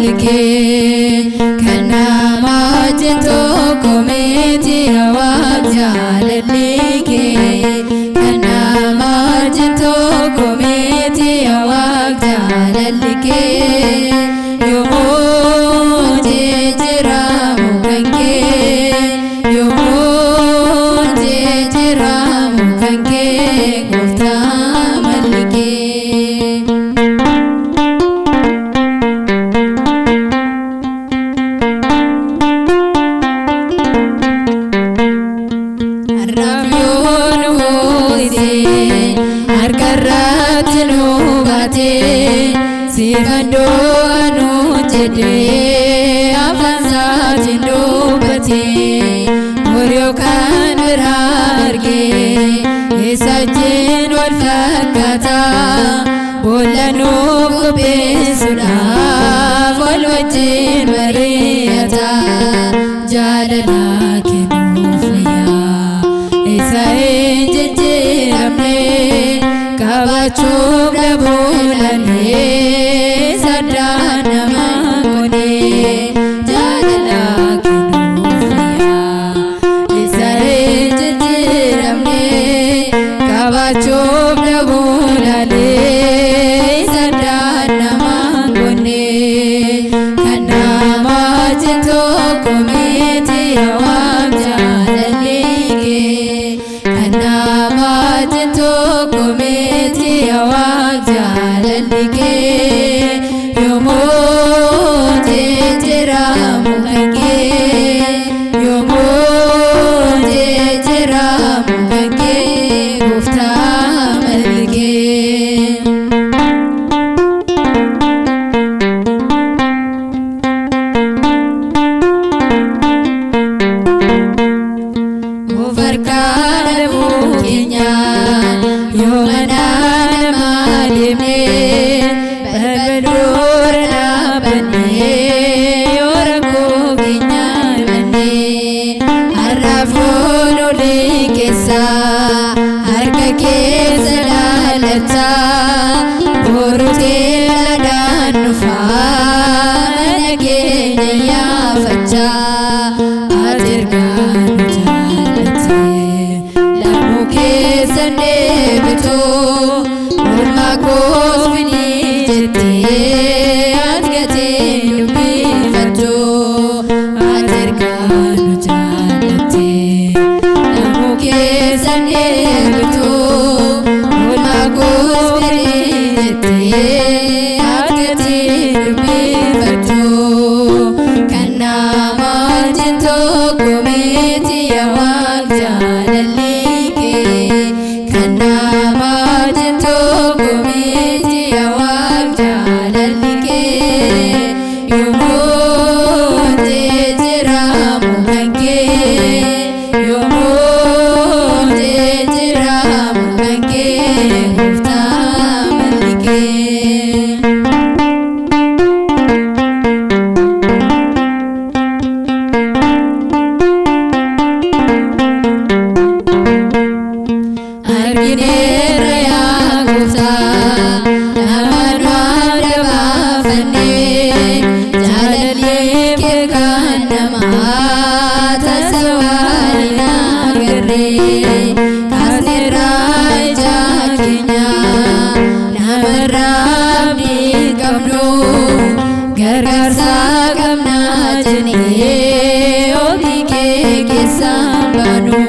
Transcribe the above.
malike kana majto kometi awak jalalike kana majto kometi awak jalalike yomo jejra mukanke yomo jejra mukanke gofta malike Sifando anu jede avanzat indubati Muryokan berharge Isajin wal fakata Bolanu kubesula Wal wajin mariyata Jalala kinufliya Isain jijiramne Kabachum labulane Sadana mangone Jalala kinufliya Isain jijiramne Kabachum labulane Sadana mangone Kana majito kometi awam jalalike Kana majito kometi awak jalalike yomo jejra mukanke yomo jejra mukanke gofta malike Ufarkan mukenya yomana malime berdur labane yorako ginyal mane arafunu likesa harka kesa lalata borute ladan nufa nagenya ya facha atirgan Sande beto urma kofini jete adgate lubi fato aterkan jalate namuke sande beto urma kofini jete adgate lubi fato kana majto kometi awak jalali Kana majto kometi awak jalalike yomo jejra mukanke yomo jejra mukanke gofta malike Gargarsa gamna jene obi ke sambanu